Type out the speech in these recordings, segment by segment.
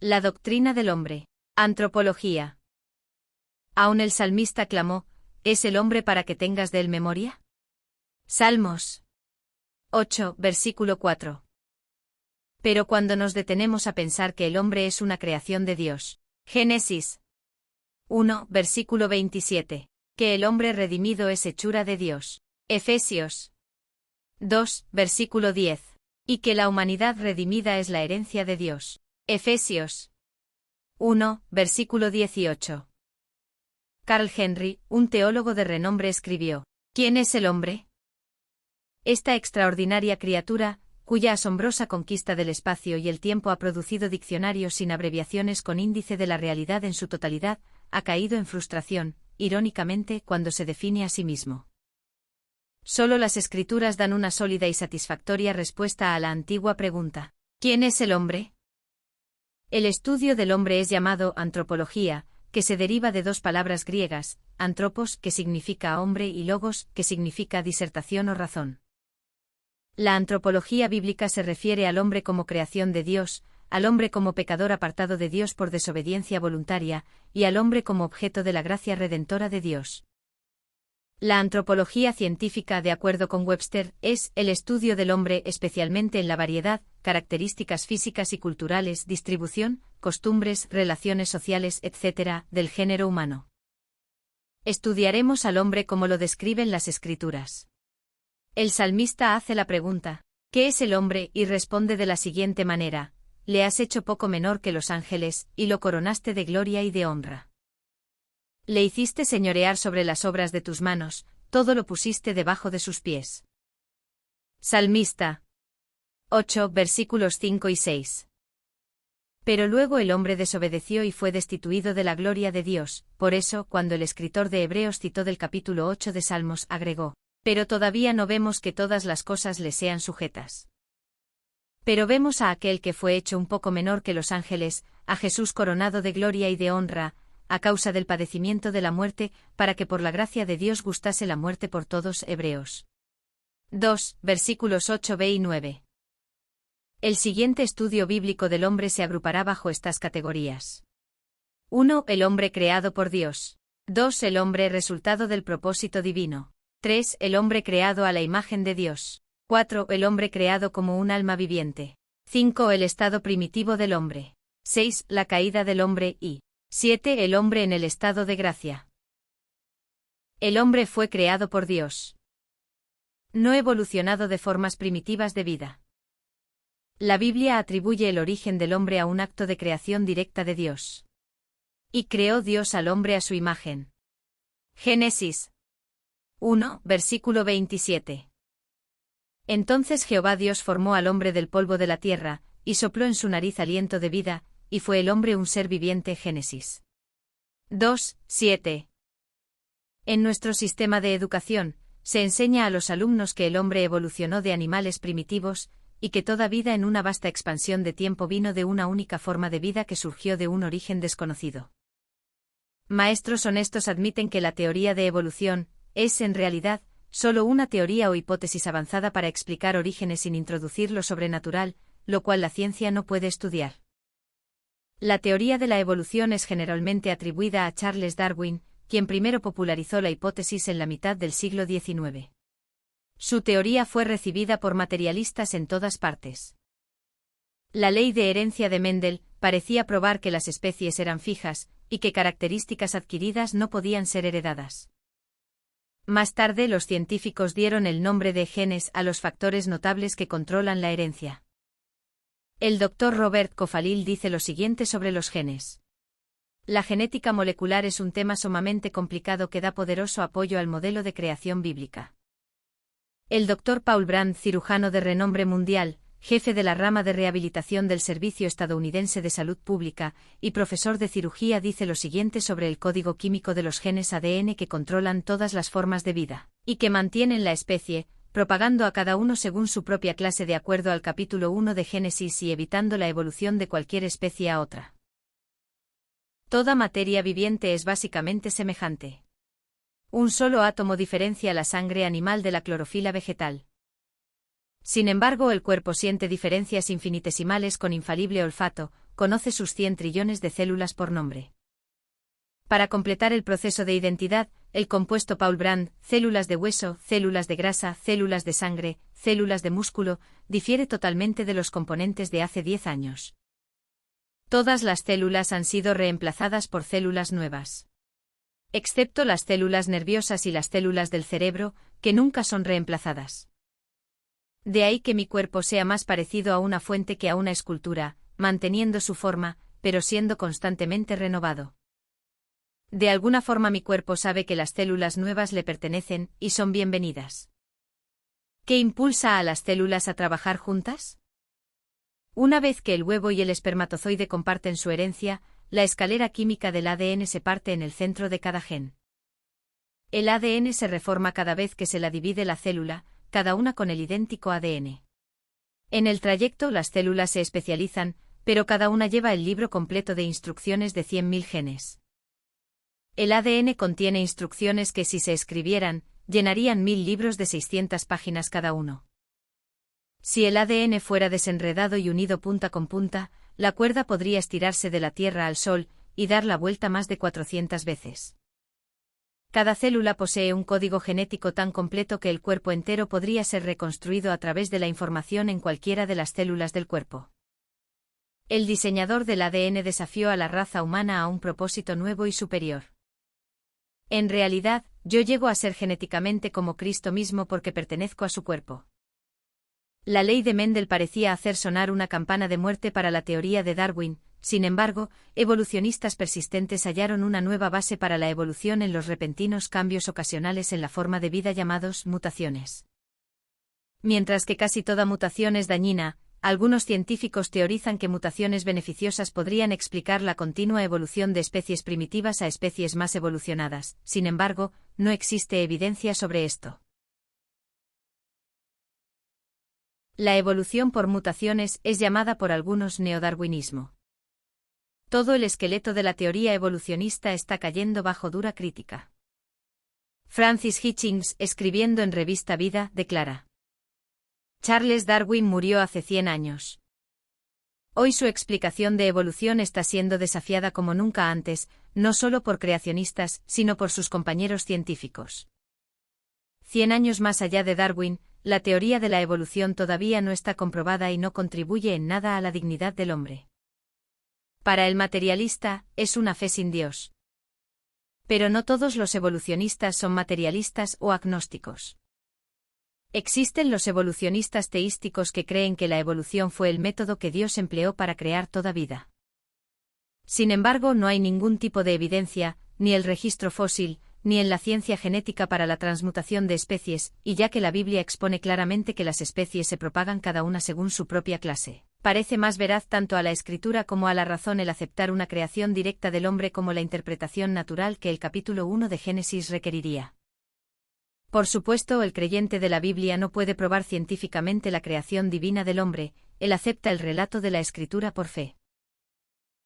La doctrina del hombre. Antropología. Aún el salmista clamó, ¿es el hombre para que tengas de él memoria? Salmos 8, versículo 4. Pero cuando nos detenemos a pensar que el hombre es una creación de Dios, Génesis 1, versículo 27, que el hombre redimido es hechura de Dios, Efesios 2, versículo 10, y que la humanidad redimida es la herencia de Dios, Efesios 1, versículo 18. Carl Henry, un teólogo de renombre, escribió, ¿quién es el hombre? Esta extraordinaria criatura, cuya asombrosa conquista del espacio y el tiempo ha producido diccionarios sin abreviaciones con índice de la realidad en su totalidad, ha caído en frustración, irónicamente, cuando se define a sí mismo. Solo las escrituras dan una sólida y satisfactoria respuesta a la antigua pregunta, ¿quién es el hombre? El estudio del hombre es llamado antropología, que se deriva de dos palabras griegas, antropos, que significa hombre, y logos, que significa disertación o razón. La antropología bíblica se refiere al hombre como creación de Dios, al hombre como pecador apartado de Dios por desobediencia voluntaria, y al hombre como objeto de la gracia redentora de Dios. La antropología científica, de acuerdo con Webster, es el estudio del hombre, especialmente en la variedad, características físicas y culturales, distribución, costumbres, relaciones sociales, etc., del género humano. Estudiaremos al hombre como lo describen las Escrituras. El salmista hace la pregunta, ¿qué es el hombre?, y responde de la siguiente manera, le has hecho poco menor que los ángeles, y lo coronaste de gloria y de honra. Le hiciste señorear sobre las obras de tus manos, todo lo pusiste debajo de sus pies. Salmista 8, versículos 5 y 6. Pero luego el hombre desobedeció y fue destituido de la gloria de Dios, por eso, cuando el escritor de Hebreos citó del capítulo 8 de Salmos, agregó, pero todavía no vemos que todas las cosas le sean sujetas. Pero vemos a aquel que fue hecho un poco menor que los ángeles, a Jesús coronado de gloria y de honra, a causa del padecimiento de la muerte, para que por la gracia de Dios gustase la muerte por todos. Hebreos 2, versículos 8b y 9. El siguiente estudio bíblico del hombre se agrupará bajo estas categorías. 1. El hombre creado por Dios. 2. El hombre resultado del propósito divino. 3. El hombre creado a la imagen de Dios. 4. El hombre creado como un alma viviente. 5. El estado primitivo del hombre. 6. La caída del hombre y 7. El hombre en el estado de gracia. El hombre fue creado por Dios. No evolucionado de formas primitivas de vida. La Biblia atribuye el origen del hombre a un acto de creación directa de Dios. Y creó Dios al hombre a su imagen. Génesis 1, versículo 27. Entonces Jehová Dios formó al hombre del polvo de la tierra, y sopló en su nariz aliento de vida, y fue el hombre un ser viviente. Génesis 2, 7. En nuestro sistema de educación, se enseña a los alumnos que el hombre evolucionó de animales primitivos, y que toda vida en una vasta expansión de tiempo vino de una única forma de vida que surgió de un origen desconocido. Maestros honestos admiten que la teoría de evolución es, en realidad, solo una teoría o hipótesis avanzada para explicar orígenes sin introducir lo sobrenatural, lo cual la ciencia no puede estudiar. La teoría de la evolución es generalmente atribuida a Charles Darwin, quien primero popularizó la hipótesis en la mitad del siglo XIX. Su teoría fue recibida por materialistas en todas partes. La ley de herencia de Mendel parecía probar que las especies eran fijas, y que características adquiridas no podían ser heredadas. Más tarde los científicos dieron el nombre de genes a los factores notables que controlan la herencia. El Dr. Robert Kofalil dice lo siguiente sobre los genes. La genética molecular es un tema sumamente complicado que da poderoso apoyo al modelo de creación bíblica. El Dr. Paul Brand, cirujano de renombre mundial, jefe de la rama de rehabilitación del Servicio Estadounidense de Salud Pública, y profesor de cirugía, dice lo siguiente sobre el código químico de los genes ADN que controlan todas las formas de vida, y que mantienen la especie, propagando a cada uno según su propia clase de acuerdo al capítulo 1 de Génesis y evitando la evolución de cualquier especie a otra. Toda materia viviente es básicamente semejante. Un solo átomo diferencia la sangre animal de la clorofila vegetal. Sin embargo, el cuerpo siente diferencias infinitesimales con infalible olfato, conoce sus 100 trillones de células por nombre. Para completar el proceso de identidad, el compuesto Paul Brand, células de hueso, células de grasa, células de sangre, células de músculo, difiere totalmente de los componentes de hace 10 años. Todas las células han sido reemplazadas por células nuevas. Excepto las células nerviosas y las células del cerebro, que nunca son reemplazadas. De ahí que mi cuerpo sea más parecido a una fuente que a una escultura, manteniendo su forma, pero siendo constantemente renovado. De alguna forma mi cuerpo sabe que las células nuevas le pertenecen y son bienvenidas. ¿Qué impulsa a las células a trabajar juntas? Una vez que el huevo y el espermatozoide comparten su herencia, la escalera química del ADN se parte en el centro de cada gen. El ADN se reforma cada vez que se la divide la célula, cada una con el idéntico ADN. En el trayecto las células se especializan, pero cada una lleva el libro completo de instrucciones de 100.000 genes. El ADN contiene instrucciones que si se escribieran, llenarían 1000 libros de 600 páginas cada uno. Si el ADN fuera desenredado y unido punta con punta, la cuerda podría estirarse de la Tierra al Sol y dar la vuelta más de 400 veces. Cada célula posee un código genético tan completo que el cuerpo entero podría ser reconstruido a través de la información en cualquiera de las células del cuerpo. El diseñador del ADN desafió a la raza humana a un propósito nuevo y superior. En realidad, yo llego a ser genéticamente como Cristo mismo porque pertenezco a su cuerpo. La ley de Mendel parecía hacer sonar una campana de muerte para la teoría de Darwin, sin embargo, evolucionistas persistentes hallaron una nueva base para la evolución en los repentinos cambios ocasionales en la forma de vida llamados mutaciones. Mientras que casi toda mutación es dañina, algunos científicos teorizan que mutaciones beneficiosas podrían explicar la continua evolución de especies primitivas a especies más evolucionadas. Sin embargo, no existe evidencia sobre esto. La evolución por mutaciones es llamada por algunos neodarwinismo. Todo el esqueleto de la teoría evolucionista está cayendo bajo dura crítica. Francis Hitchings, escribiendo en Revista Vida, declara: Charles Darwin murió hace 100 años. Hoy su explicación de evolución está siendo desafiada como nunca antes, no solo por creacionistas, sino por sus compañeros científicos. 100 años más allá de Darwin, la teoría de la evolución todavía no está comprobada y no contribuye en nada a la dignidad del hombre. Para el materialista, es una fe sin Dios. Pero no todos los evolucionistas son materialistas o agnósticos. Existen los evolucionistas teísticos que creen que la evolución fue el método que Dios empleó para crear toda vida. Sin embargo, no hay ningún tipo de evidencia, ni el registro fósil, ni en la ciencia genética para la transmutación de especies, y ya que la Biblia expone claramente que las especies se propagan cada una según su propia clase, parece más veraz tanto a la Escritura como a la razón el aceptar una creación directa del hombre como la interpretación natural que el capítulo 1 de Génesis requeriría. Por supuesto, el creyente de la Biblia no puede probar científicamente la creación divina del hombre, él acepta el relato de la Escritura por fe.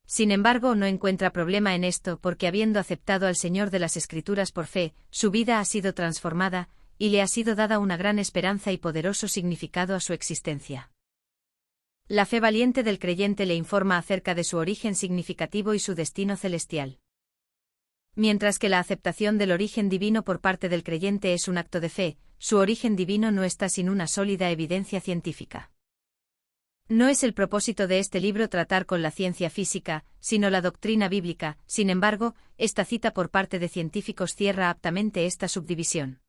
Sin embargo, no encuentra problema en esto porque habiendo aceptado al Señor de las Escrituras por fe, su vida ha sido transformada, y le ha sido dada una gran esperanza y poderoso significado a su existencia. La fe valiente del creyente le informa acerca de su origen significativo y su destino celestial. Mientras que la aceptación del origen divino por parte del creyente es un acto de fe, su origen divino no está sin una sólida evidencia científica. No es el propósito de este libro tratar con la ciencia física, sino la doctrina bíblica. Sin embargo, esta cita por parte de científicos cierra aptamente esta subdivisión.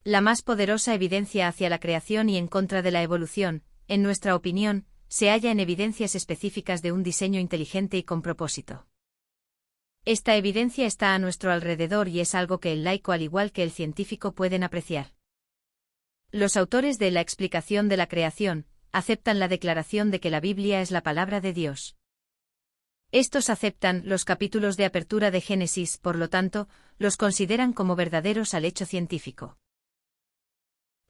La más poderosa evidencia hacia la creación y en contra de la evolución, en nuestra opinión, se halla en evidencias específicas de un diseño inteligente y con propósito. Esta evidencia está a nuestro alrededor y es algo que el laico al igual que el científico pueden apreciar. Los autores de la explicación de la creación aceptan la declaración de que la Biblia es la palabra de Dios. Estos aceptan los capítulos de apertura de Génesis, por lo tanto, los consideran como verdaderos al hecho científico.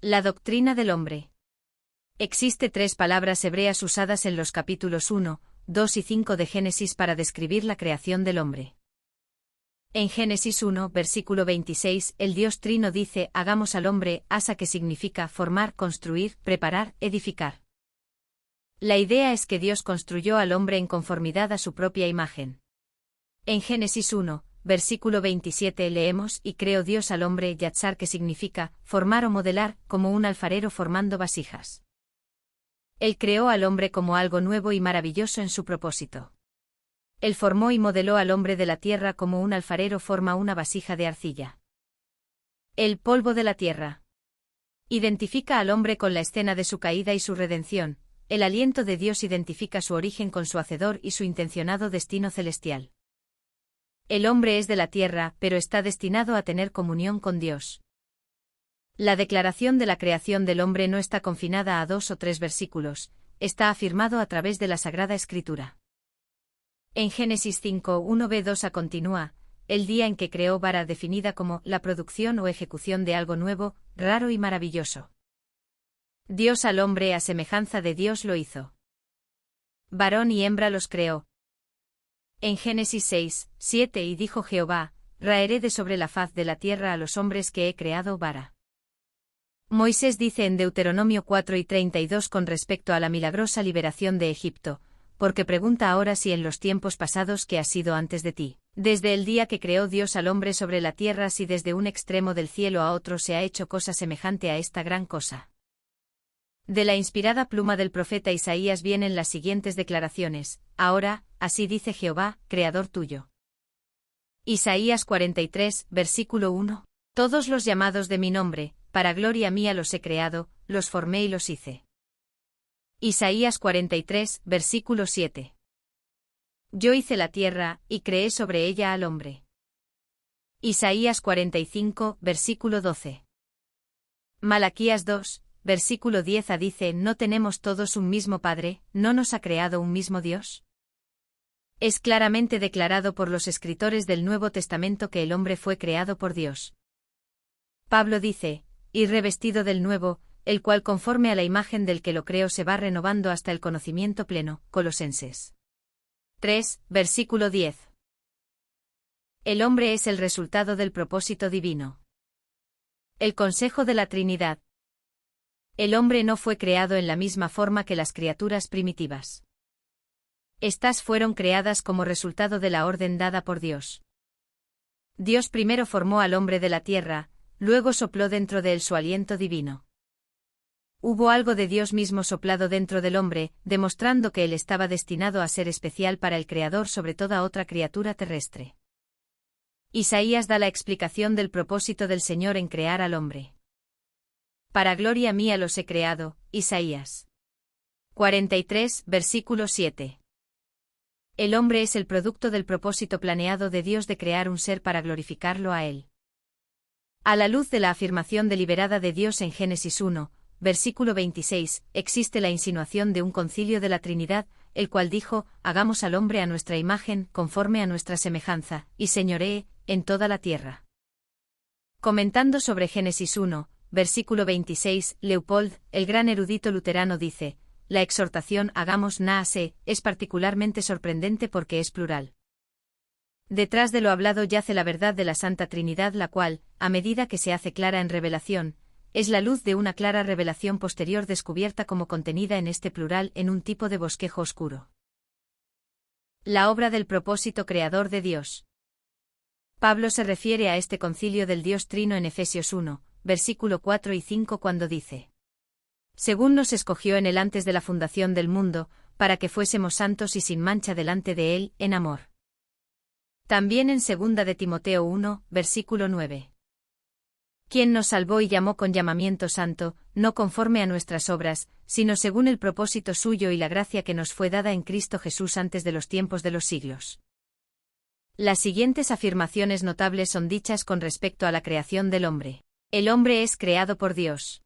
La doctrina del hombre. Existe 3 palabras hebreas usadas en los capítulos 1, 2 y 5 de Génesis para describir la creación del hombre. En Génesis 1, versículo 26, el Dios Trino dice: hagamos al hombre, asa, que significa formar, construir, preparar, edificar. La idea es que Dios construyó al hombre en conformidad a su propia imagen. En Génesis 1, versículo 27 leemos: y creó Dios al hombre yatzar, que significa formar o modelar, como un alfarero formando vasijas. Él creó al hombre como algo nuevo y maravilloso en su propósito. Él formó y modeló al hombre de la tierra como un alfarero forma una vasija de arcilla. El polvo de la tierra identifica al hombre con la escena de su caída y su redención. El aliento de Dios identifica su origen con su hacedor y su intencionado destino celestial. El hombre es de la tierra, pero está destinado a tener comunión con Dios. La declaración de la creación del hombre no está confinada a 2 o 3 versículos, está afirmado a través de la Sagrada Escritura. En Génesis 5, 1b2a continúa: el día en que creó Bara, definida como la producción o ejecución de algo nuevo, raro y maravilloso. Dios al hombre a semejanza de Dios lo hizo. Varón y hembra los creó. En Génesis 6, 7: y dijo Jehová: raeré de sobre la faz de la tierra a los hombres que he creado Bara. Moisés dice en Deuteronomio 4 y 32 con respecto a la milagrosa liberación de Egipto: porque pregunta ahora si en los tiempos pasados que has sido antes de ti, desde el día que creó Dios al hombre sobre la tierra, si desde un extremo del cielo a otro se ha hecho cosa semejante a esta gran cosa. De la inspirada pluma del profeta Isaías vienen las siguientes declaraciones: ahora, así dice Jehová, creador tuyo. Isaías 43, versículo 1. Todos los llamados de mi nombre, para gloria mía los he creado, los formé y los hice. Isaías 43, versículo 7. Yo hice la tierra, y creé sobre ella al hombre. Isaías 45, versículo 12. Malaquías 2, versículo 10a dice: ¿no tenemos todos un mismo Padre, no nos ha creado un mismo Dios? Es claramente declarado por los escritores del Nuevo Testamento que el hombre fue creado por Dios. Pablo dice: y revestido del nuevo, el cual conforme a la imagen del que lo creó se va renovando hasta el conocimiento pleno. Colosenses 3, versículo 10. El hombre es el resultado del propósito divino. El consejo de la Trinidad. El hombre no fue creado en la misma forma que las criaturas primitivas. Estas fueron creadas como resultado de la orden dada por Dios. Dios primero formó al hombre de la tierra, luego sopló dentro de él su aliento divino. Hubo algo de Dios mismo soplado dentro del hombre, demostrando que él estaba destinado a ser especial para el Creador sobre toda otra criatura terrestre. Isaías da la explicación del propósito del Señor en crear al hombre. Para gloria mía los he creado. Isaías 43, versículo 7. El hombre es el producto del propósito planeado de Dios de crear un ser para glorificarlo a él. A la luz de la afirmación deliberada de Dios en Génesis 1, versículo 26, existe la insinuación de un concilio de la Trinidad, el cual dijo: hagamos al hombre a nuestra imagen, conforme a nuestra semejanza, y señoree en toda la tierra. Comentando sobre Génesis 1, versículo 26, Leopold, el gran erudito luterano, dice: la exhortación hagamos naase es particularmente sorprendente porque es plural. Detrás de lo hablado yace la verdad de la Santa Trinidad, la cual, a medida que se hace clara en revelación, es la luz de una clara revelación posterior descubierta como contenida en este plural en un tipo de bosquejo oscuro. La obra del propósito creador de Dios. Pablo se refiere a este concilio del Dios Trino en Efesios 1, versículo 4 y 5 cuando dice: según nos escogió en él antes de la fundación del mundo, para que fuésemos santos y sin mancha delante de él, en amor. También en 2 de Timoteo 1, versículo 9. Quien nos salvó y llamó con llamamiento santo, no conforme a nuestras obras, sino según el propósito suyo y la gracia que nos fue dada en Cristo Jesús antes de los tiempos de los siglos. Las siguientes afirmaciones notables son dichas con respecto a la creación del hombre. El hombre es creado por Dios.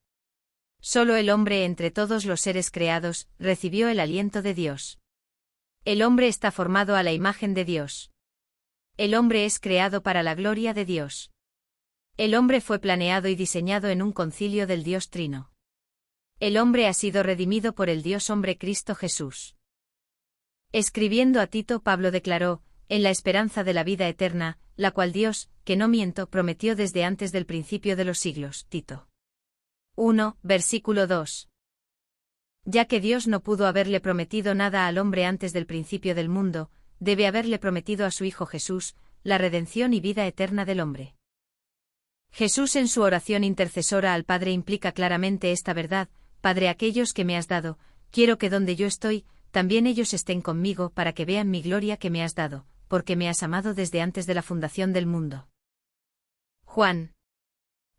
Solo el hombre entre todos los seres creados recibió el aliento de Dios. El hombre está formado a la imagen de Dios. El hombre es creado para la gloria de Dios. El hombre fue planeado y diseñado en un concilio del Dios Trino. El hombre ha sido redimido por el Dios hombre Cristo Jesús. Escribiendo a Tito, Pablo declaró: en la esperanza de la vida eterna, la cual Dios, que no miento, prometió desde antes del principio de los siglos. Tito 1, versículo 2. Ya que Dios no pudo haberle prometido nada al hombre antes del principio del mundo, debe haberle prometido a su Hijo Jesús, la redención y vida eterna del hombre. Jesús en su oración intercesora al Padre implica claramente esta verdad: Padre, aquellos que me has dado, quiero que donde yo estoy, también ellos estén conmigo para que vean mi gloria que me has dado, porque me has amado desde antes de la fundación del mundo. Juan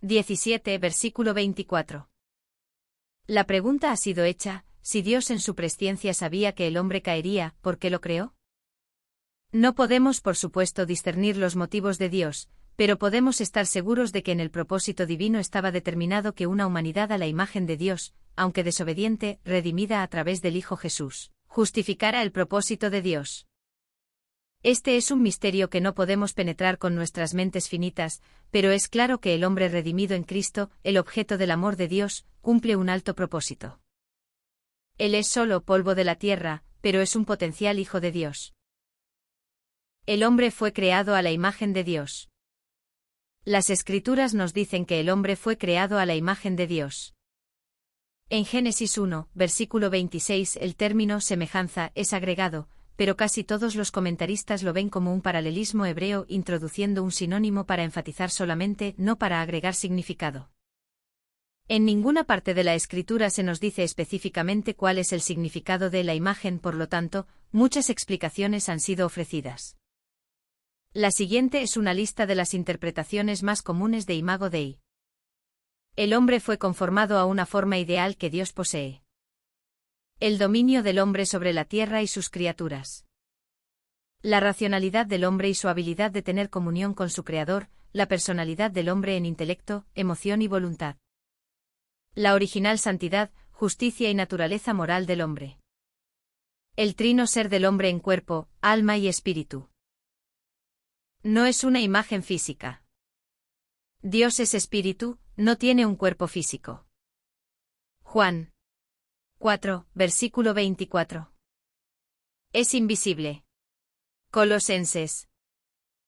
17, versículo 24. La pregunta ha sido hecha: si Dios en su presciencia sabía que el hombre caería, ¿por qué lo creó? No podemos por supuesto discernir los motivos de Dios, pero podemos estar seguros de que en el propósito divino estaba determinado que una humanidad a la imagen de Dios, aunque desobediente, redimida a través del Hijo Jesús, justificara el propósito de Dios. Este es un misterio que no podemos penetrar con nuestras mentes finitas, pero es claro que el hombre redimido en Cristo, el objeto del amor de Dios, cumple un alto propósito. Él es solo polvo de la tierra, pero es un potencial hijo de Dios. El hombre fue creado a la imagen de Dios. Las Escrituras nos dicen que el hombre fue creado a la imagen de Dios. En Génesis 1, versículo 26, el término semejanza es agregado, pero casi todos los comentaristas lo ven como un paralelismo hebreo introduciendo un sinónimo para enfatizar solamente, no para agregar significado. En ninguna parte de la Escritura se nos dice específicamente cuál es el significado de la imagen, por lo tanto, muchas explicaciones han sido ofrecidas. La siguiente es una lista de las interpretaciones más comunes de Imago Dei. El hombre fue conformado a una forma ideal que Dios posee. El dominio del hombre sobre la tierra y sus criaturas. La racionalidad del hombre y su habilidad de tener comunión con su Creador, la personalidad del hombre en intelecto, emoción y voluntad. La original santidad, justicia y naturaleza moral del hombre. El trino ser del hombre en cuerpo, alma y espíritu. No es una imagen física. Dios es espíritu, no tiene un cuerpo físico. Juan 4, versículo 24. Es invisible. Colosenses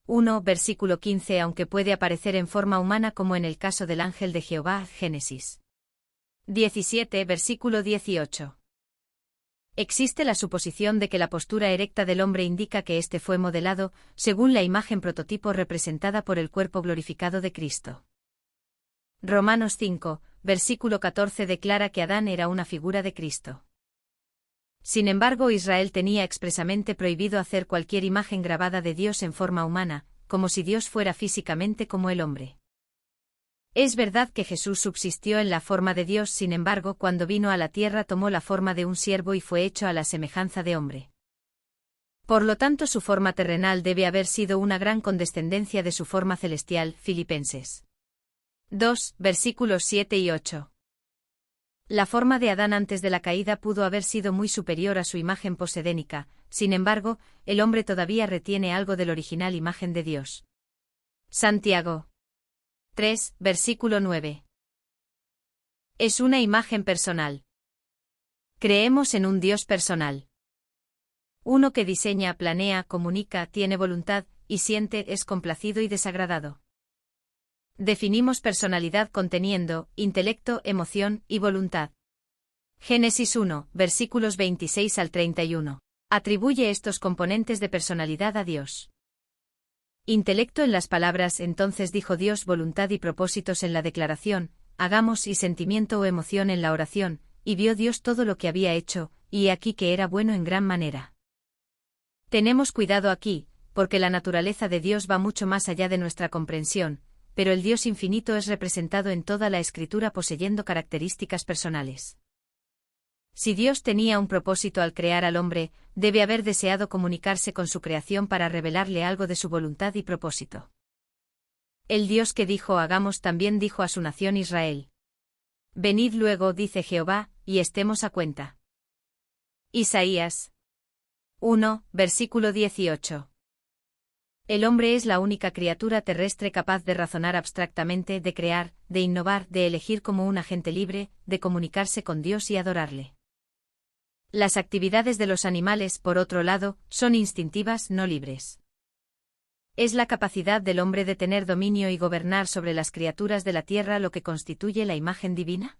1, versículo 15. Aunque puede aparecer en forma humana como en el caso del ángel de Jehová, Génesis 17, versículo 18. Existe la suposición de que la postura erecta del hombre indica que éste fue modelado, según la imagen prototipo representada por el cuerpo glorificado de Cristo. Romanos 5, versículo 14 declara que Adán era una figura de Cristo. Sin embargo, Israel tenía expresamente prohibido hacer cualquier imagen grabada de Dios en forma humana, como si Dios fuera físicamente como el hombre. Es verdad que Jesús subsistió en la forma de Dios, sin embargo, cuando vino a la tierra tomó la forma de un siervo y fue hecho a la semejanza de hombre. Por lo tanto, su forma terrenal debe haber sido una gran condescendencia de su forma celestial. Filipenses 2, versículos 7 y 8. La forma de Adán antes de la caída pudo haber sido muy superior a su imagen posedénica, sin embargo, el hombre todavía retiene algo del original imagen de Dios. Santiago 3, versículo 9. Es una imagen personal. Creemos en un Dios personal. Uno que diseña, planea, comunica, tiene voluntad, y siente, es complacido y desagradado. Definimos personalidad conteniendo intelecto, emoción y voluntad. Génesis 1, versículos 26 al 31. Atribuye estos componentes de personalidad a Dios. Intelecto en las palabras, entonces dijo Dios, voluntad y propósitos en la declaración, hagamos, y sentimiento o emoción en la oración, y vio Dios todo lo que había hecho, y he aquí que era bueno en gran manera. Tenemos cuidado aquí, porque la naturaleza de Dios va mucho más allá de nuestra comprensión, pero el Dios infinito es representado en toda la Escritura poseyendo características personales. Si Dios tenía un propósito al crear al hombre, debe haber deseado comunicarse con su creación para revelarle algo de su voluntad y propósito. El Dios que dijo hagamos también dijo a su nación Israel: venid luego, dice Jehová, y estemos a cuenta. Isaías 1, versículo 18. El hombre es la única criatura terrestre capaz de razonar abstractamente, de crear, de innovar, de elegir como un agente libre, de comunicarse con Dios y adorarle. Las actividades de los animales, por otro lado, son instintivas, no libres. Es la capacidad del hombre de tener dominio y gobernar sobre las criaturas de la tierra lo que constituye la imagen divina.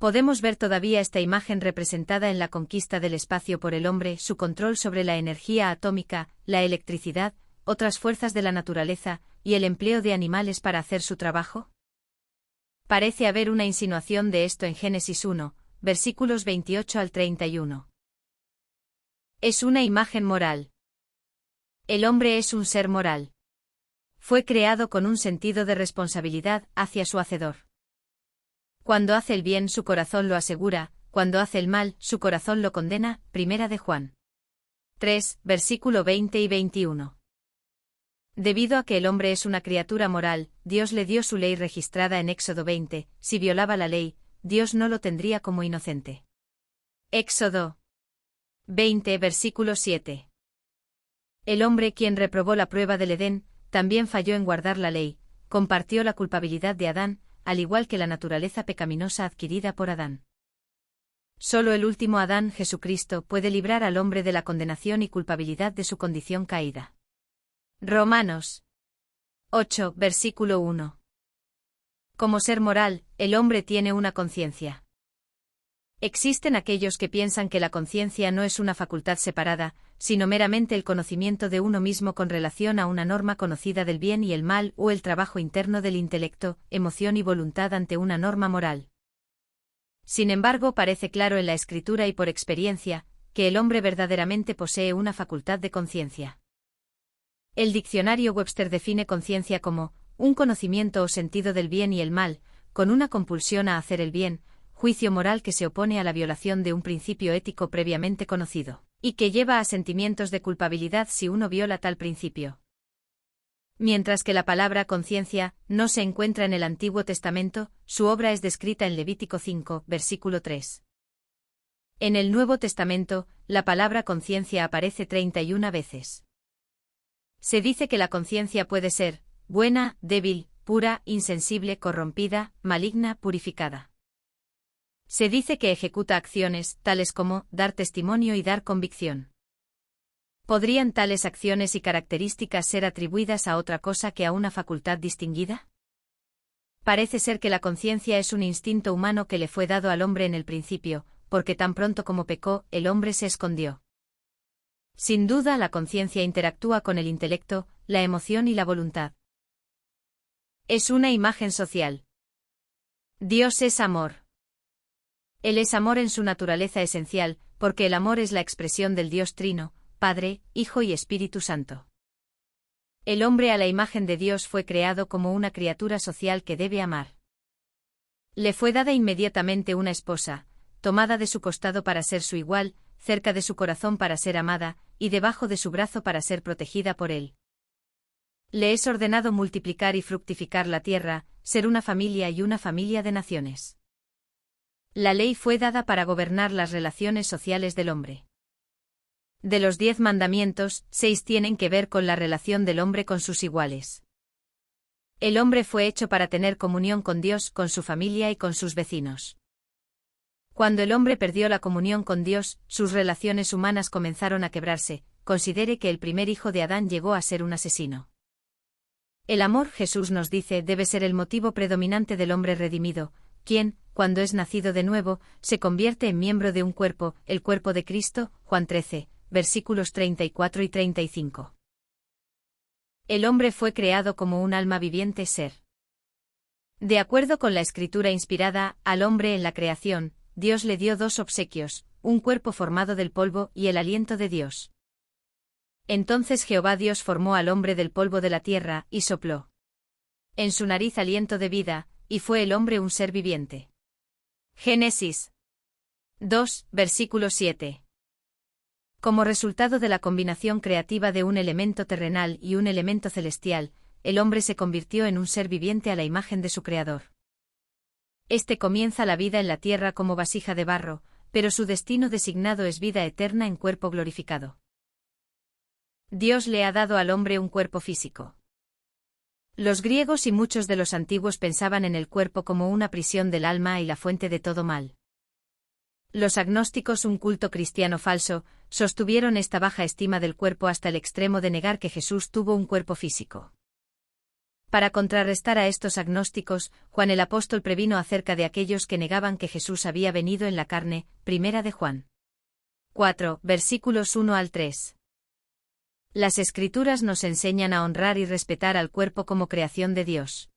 Podemos ver todavía esta imagen representada en la conquista del espacio por el hombre, su control sobre la energía atómica, la electricidad, otras fuerzas de la naturaleza, y el empleo de animales para hacer su trabajo. Parece haber una insinuación de esto en Génesis 1, versículos 28 al 31. Es una imagen moral. El hombre es un ser moral. Fue creado con un sentido de responsabilidad hacia su Hacedor. Cuando hace el bien su corazón lo asegura, cuando hace el mal su corazón lo condena. Primera de Juan 3, versículo 20 y 21. Debido a que el hombre es una criatura moral, Dios le dio su ley registrada en Éxodo 20, si violaba la ley, Dios no lo tendría como inocente. Éxodo 20, versículo 7. El hombre quien reprobó la prueba del Edén, también falló en guardar la ley, compartió la culpabilidad de Adán, al igual que la naturaleza pecaminosa adquirida por Adán. Solo el último Adán, Jesucristo, puede librar al hombre de la condenación y culpabilidad de su condición caída. Romanos 8, versículo 1. Como ser moral, el hombre tiene una conciencia. Existen aquellos que piensan que la conciencia no es una facultad separada, sino meramente el conocimiento de uno mismo con relación a una norma conocida del bien y el mal o el trabajo interno del intelecto, emoción y voluntad ante una norma moral. Sin embargo, parece claro en la Escritura y por experiencia, que el hombre verdaderamente posee una facultad de conciencia. El diccionario Webster define conciencia como un conocimiento o sentido del bien y el mal, con una compulsión a hacer el bien, juicio moral que se opone a la violación de un principio ético previamente conocido, y que lleva a sentimientos de culpabilidad si uno viola tal principio. Mientras que la palabra conciencia no se encuentra en el Antiguo Testamento, su obra es descrita en Levítico 5, versículo 3. En el Nuevo Testamento, la palabra conciencia aparece 31 veces. Se dice que la conciencia puede ser buena, débil, pura, insensible, corrompida, maligna, purificada. Se dice que ejecuta acciones, tales como dar testimonio y dar convicción. ¿Podrían tales acciones y características ser atribuidas a otra cosa que a una facultad distinguida? Parece ser que la conciencia es un instinto humano que le fue dado al hombre en el principio, porque tan pronto como pecó, el hombre se escondió. Sin duda, la conciencia interactúa con el intelecto, la emoción y la voluntad. Es una imagen social. Dios es amor. Él es amor en su naturaleza esencial, porque el amor es la expresión del Dios Trino, Padre, Hijo y Espíritu Santo. El hombre a la imagen de Dios fue creado como una criatura social que debe amar. Le fue dada inmediatamente una esposa, tomada de su costado para ser su igual, cerca de su corazón para ser amada, y debajo de su brazo para ser protegida por él. Le es ordenado multiplicar y fructificar la tierra, ser una familia y una familia de naciones. La ley fue dada para gobernar las relaciones sociales del hombre. De los 10 mandamientos, 6 tienen que ver con la relación del hombre con sus iguales. El hombre fue hecho para tener comunión con Dios, con su familia y con sus vecinos. Cuando el hombre perdió la comunión con Dios, sus relaciones humanas comenzaron a quebrarse. Considere que el primer hijo de Adán llegó a ser un asesino. El amor, Jesús nos dice, debe ser el motivo predominante del hombre redimido, quien, cuando es nacido de nuevo, se convierte en miembro de un cuerpo, el cuerpo de Cristo. Juan 13, versículos 34 y 35. El hombre fue creado como un alma viviente ser. De acuerdo con la Escritura inspirada, al hombre en la creación, Dios le dio 2 obsequios, un cuerpo formado del polvo y el aliento de Dios. Entonces Jehová Dios formó al hombre del polvo de la tierra, y sopló en su nariz aliento de vida, y fue el hombre un ser viviente. Génesis 2, versículo 7. Como resultado de la combinación creativa de un elemento terrenal y un elemento celestial, el hombre se convirtió en un ser viviente a la imagen de su Creador. Este comienza la vida en la tierra como vasija de barro, pero su destino designado es vida eterna en cuerpo glorificado. Dios le ha dado al hombre un cuerpo físico. Los griegos y muchos de los antiguos pensaban en el cuerpo como una prisión del alma y la fuente de todo mal. Los agnósticos, un culto cristiano falso, sostuvieron esta baja estima del cuerpo hasta el extremo de negar que Jesús tuvo un cuerpo físico. Para contrarrestar a estos agnósticos, Juan el apóstol previno acerca de aquellos que negaban que Jesús había venido en la carne, primera de Juan 4, versículos 1 al 3. Las Escrituras nos enseñan a honrar y respetar al cuerpo como creación de Dios.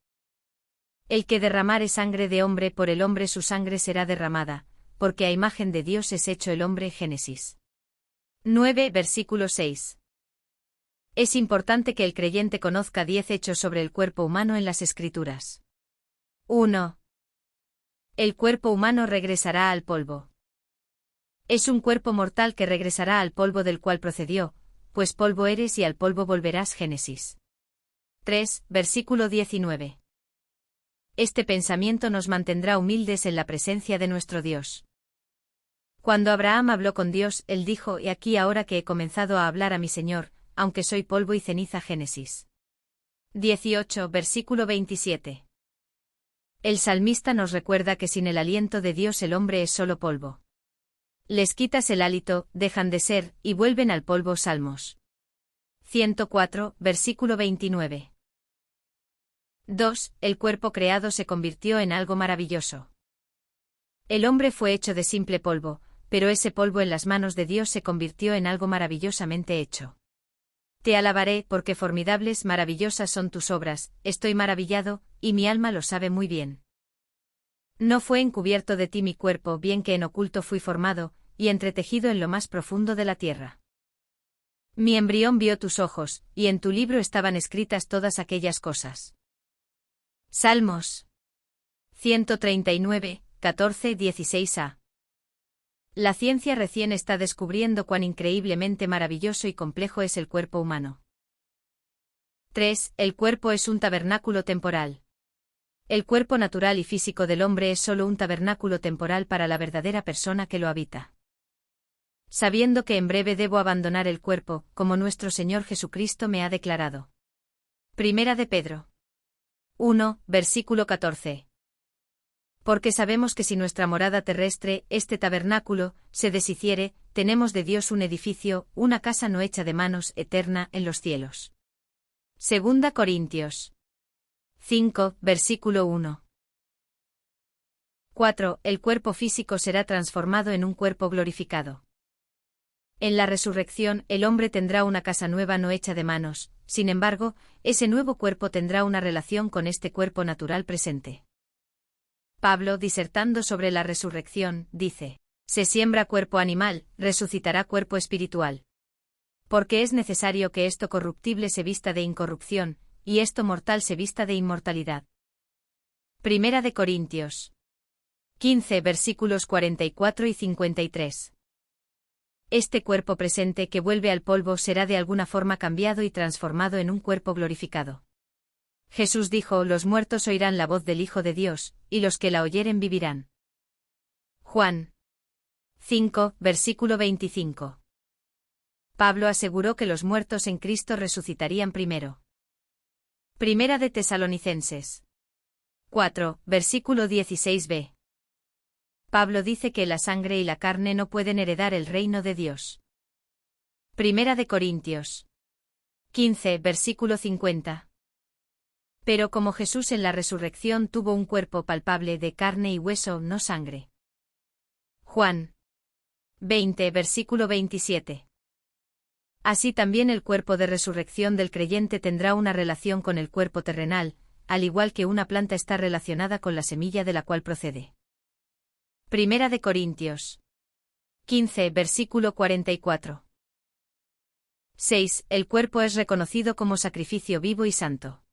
El que derramare sangre de hombre por el hombre su sangre será derramada, porque a imagen de Dios es hecho el hombre. Génesis 9, versículo 6. Es importante que el creyente conozca 10 hechos sobre el cuerpo humano en las Escrituras. 1. El cuerpo humano regresará al polvo. Es un cuerpo mortal que regresará al polvo del cual procedió, pues polvo eres y al polvo volverás. Génesis 3, versículo 19. Este pensamiento nos mantendrá humildes en la presencia de nuestro Dios. Cuando Abraham habló con Dios, él dijo: He aquí ahora que he comenzado a hablar a mi Señor, aunque soy polvo y ceniza. Génesis 18, versículo 27. El salmista nos recuerda que sin el aliento de Dios el hombre es solo polvo. Les quitas el hálito, dejan de ser, y vuelven al polvo. Salmos 104, versículo 29. 2. El cuerpo creado se convirtió en algo maravilloso. El hombre fue hecho de simple polvo, pero ese polvo en las manos de Dios se convirtió en algo maravillosamente hecho. Te alabaré, porque formidables, maravillosas son tus obras, estoy maravillado, y mi alma lo sabe muy bien. No fue encubierto de ti mi cuerpo, bien que en oculto fui formado, y entretejido en lo más profundo de la tierra. Mi embrión vio tus ojos, y en tu libro estaban escritas todas aquellas cosas. Salmos 139, 14, 16a. La ciencia recién está descubriendo cuán increíblemente maravilloso y complejo es el cuerpo humano. 3. El cuerpo es un tabernáculo temporal. El cuerpo natural y físico del hombre es solo un tabernáculo temporal para la verdadera persona que lo habita. Sabiendo que en breve debo abandonar el cuerpo, como nuestro Señor Jesucristo me ha declarado. Primera de Pedro 1, versículo 14. Porque sabemos que si nuestra morada terrestre, este tabernáculo, se deshiciere, tenemos de Dios un edificio, una casa no hecha de manos, eterna, en los cielos. Segunda Corintios 5, versículo 1. 4. El cuerpo físico será transformado en un cuerpo glorificado. En la resurrección, el hombre tendrá una casa nueva no hecha de manos, sin embargo, ese nuevo cuerpo tendrá una relación con este cuerpo natural presente. Pablo, disertando sobre la resurrección, dice: Se siembra cuerpo animal, resucitará cuerpo espiritual. Porque es necesario que esto corruptible se vista de incorrupción, y esto mortal se vista de inmortalidad. Primera de Corintios 15, versículos 44 y 53. Este cuerpo presente que vuelve al polvo será de alguna forma cambiado y transformado en un cuerpo glorificado. Jesús dijo: Los muertos oirán la voz del Hijo de Dios, y los que la oyeren vivirán. Juan 5, versículo 25. Pablo aseguró que los muertos en Cristo resucitarían primero. Primera de Tesalonicenses 4, versículo 16b. Pablo dice que la sangre y la carne no pueden heredar el reino de Dios. Primera de Corintios 15, versículo 50. Pero como Jesús en la resurrección tuvo un cuerpo palpable de carne y hueso, no sangre. Juan 20, versículo 27. Así también el cuerpo de resurrección del creyente tendrá una relación con el cuerpo terrenal, al igual que una planta está relacionada con la semilla de la cual procede. Primera de Corintios 15, versículo 44. 6. El cuerpo es reconocido como sacrificio vivo y santo.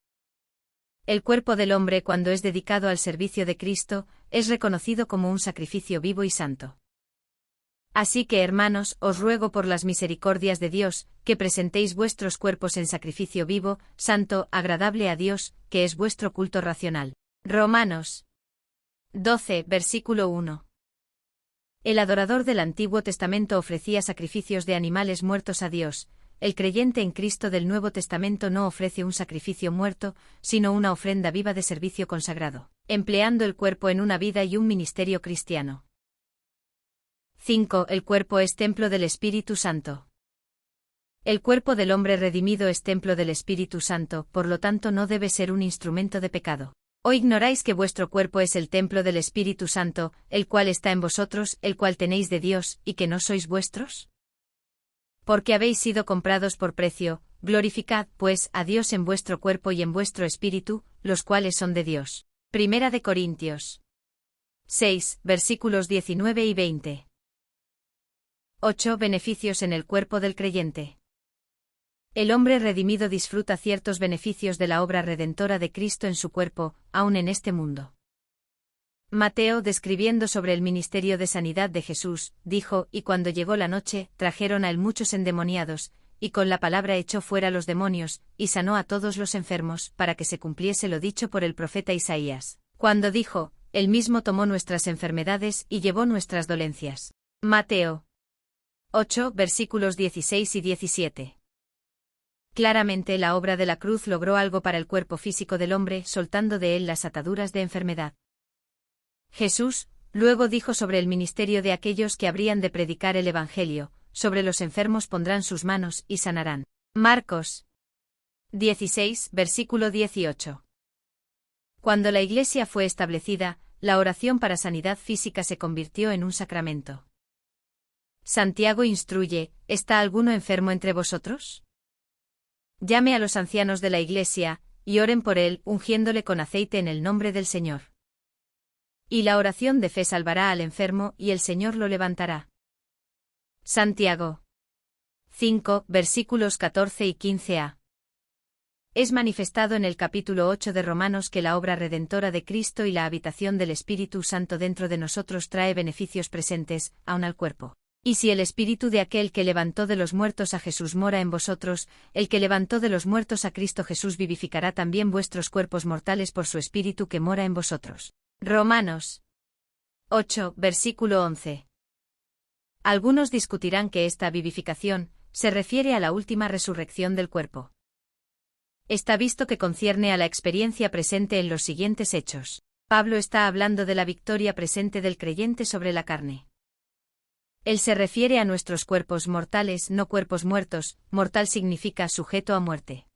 El cuerpo del hombre, cuando es dedicado al servicio de Cristo, es reconocido como un sacrificio vivo y santo. Así que, hermanos, os ruego por las misericordias de Dios, que presentéis vuestros cuerpos en sacrificio vivo, santo, agradable a Dios, que es vuestro culto racional. Romanos 12, versículo 1. El adorador del Antiguo Testamento ofrecía sacrificios de animales muertos a Dios. El creyente en Cristo del Nuevo Testamento no ofrece un sacrificio muerto, sino una ofrenda viva de servicio consagrado, empleando el cuerpo en una vida y un ministerio cristiano. 5. El cuerpo es templo del Espíritu Santo. El cuerpo del hombre redimido es templo del Espíritu Santo, por lo tanto no debe ser un instrumento de pecado. ¿O ignoráis que vuestro cuerpo es el templo del Espíritu Santo, el cual está en vosotros, el cual tenéis de Dios, y que no sois vuestros? Porque habéis sido comprados por precio, glorificad, pues, a Dios en vuestro cuerpo y en vuestro espíritu, los cuales son de Dios. Primera de Corintios 6, versículos 19 y 20. 8. Beneficios en el cuerpo del creyente. El hombre redimido disfruta ciertos beneficios de la obra redentora de Cristo en su cuerpo, aun en este mundo. Mateo, describiendo sobre el ministerio de sanidad de Jesús, dijo: y cuando llegó la noche, trajeron a él muchos endemoniados, y con la palabra echó fuera los demonios, y sanó a todos los enfermos, para que se cumpliese lo dicho por el profeta Isaías, cuando dijo: él mismo tomó nuestras enfermedades y llevó nuestras dolencias. Mateo 8, versículos 16 y 17. Claramente la obra de la cruz logró algo para el cuerpo físico del hombre, soltando de él las ataduras de enfermedad. Jesús, luego dijo sobre el ministerio de aquellos que habrían de predicar el Evangelio: sobre los enfermos pondrán sus manos y sanarán. Marcos 16, versículo 18. Cuando la Iglesia fue establecida, la oración para sanidad física se convirtió en un sacramento. Santiago instruye: ¿está alguno enfermo entre vosotros? Llame a los ancianos de la Iglesia, y oren por él, ungiéndole con aceite en el nombre del Señor. Y la oración de fe salvará al enfermo, y el Señor lo levantará. Santiago 5, versículos 14 y 15a. Es manifestado en el capítulo 8 de Romanos que la obra redentora de Cristo y la habitación del Espíritu Santo dentro de nosotros trae beneficios presentes, aun al cuerpo. Y si el Espíritu de aquel que levantó de los muertos a Jesús mora en vosotros, el que levantó de los muertos a Cristo Jesús vivificará también vuestros cuerpos mortales por su Espíritu que mora en vosotros. Romanos 8, versículo 11. Algunos discutirán que esta vivificación se refiere a la última resurrección del cuerpo. Está visto que concierne a la experiencia presente en los siguientes hechos. Pablo está hablando de la victoria presente del creyente sobre la carne. Él se refiere a nuestros cuerpos mortales, no cuerpos muertos. Mortal significa sujeto a muerte.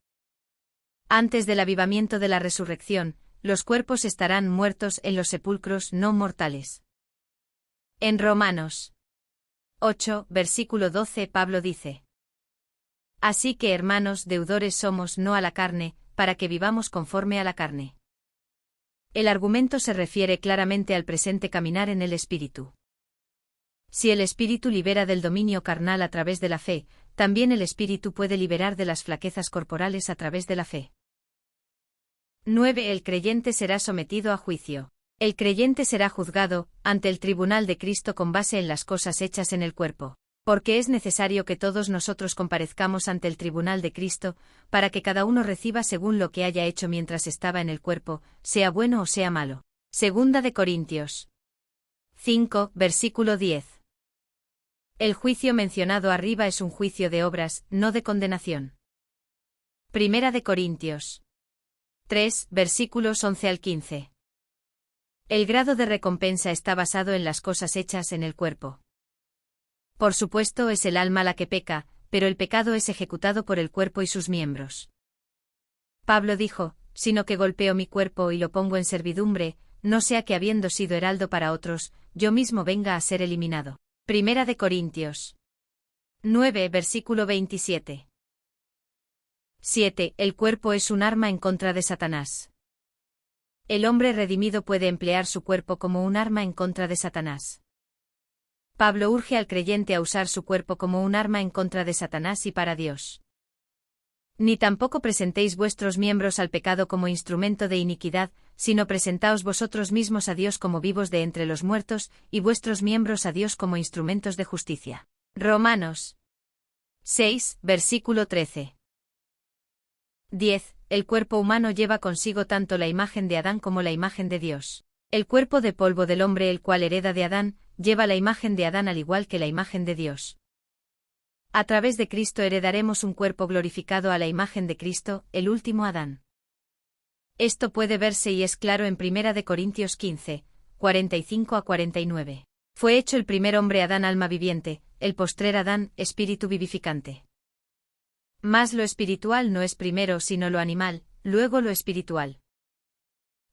Antes del avivamiento de la resurrección, los cuerpos estarán muertos en los sepulcros no mortales. En Romanos 8, versículo 12, Pablo dice: así que, hermanos, deudores somos no a la carne, para que vivamos conforme a la carne. El argumento se refiere claramente al presente caminar en el Espíritu. Si el Espíritu libera del dominio carnal a través de la fe, también el Espíritu puede liberar de las flaquezas corporales a través de la fe. 9. El creyente será sometido a juicio. El creyente será juzgado ante el tribunal de Cristo con base en las cosas hechas en el cuerpo. Porque es necesario que todos nosotros comparezcamos ante el tribunal de Cristo, para que cada uno reciba según lo que haya hecho mientras estaba en el cuerpo, sea bueno o sea malo. Segunda de Corintios 5, versículo 10. El juicio mencionado arriba es un juicio de obras, no de condenación. Primera de Corintios 3, versículos 11 al 15. El grado de recompensa está basado en las cosas hechas en el cuerpo. Por supuesto es el alma la que peca, pero el pecado es ejecutado por el cuerpo y sus miembros. Pablo dijo: sino que golpeo mi cuerpo y lo pongo en servidumbre, no sea que habiendo sido heraldo para otros, yo mismo venga a ser eliminado. Primera de Corintios 9, versículo 27. 7. El cuerpo es un arma en contra de Satanás. El hombre redimido puede emplear su cuerpo como un arma en contra de Satanás. Pablo urge al creyente a usar su cuerpo como un arma en contra de Satanás y para Dios. Ni tampoco presentéis vuestros miembros al pecado como instrumento de iniquidad, sino presentaos vosotros mismos a Dios como vivos de entre los muertos, y vuestros miembros a Dios como instrumentos de justicia. Romanos 6, versículo 13. 10. El cuerpo humano lleva consigo tanto la imagen de Adán como la imagen de Dios. El cuerpo de polvo del hombre, el cual hereda de Adán, lleva la imagen de Adán al igual que la imagen de Dios. A través de Cristo heredaremos un cuerpo glorificado a la imagen de Cristo, el último Adán. Esto puede verse y es claro en 1 Corintios 15, 45 a 49. Fue hecho el primer hombre Adán alma viviente, el postrer Adán espíritu vivificante. Mas lo espiritual no es primero sino lo animal, luego lo espiritual.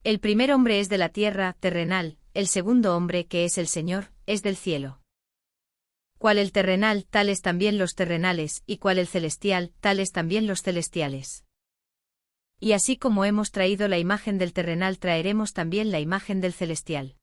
El primer hombre es de la tierra, terrenal, el segundo hombre, que es el Señor, es del cielo. Cual el terrenal, tales también los terrenales, y cual el celestial, tales también los celestiales. Y así como hemos traído la imagen del terrenal, traeremos también la imagen del celestial.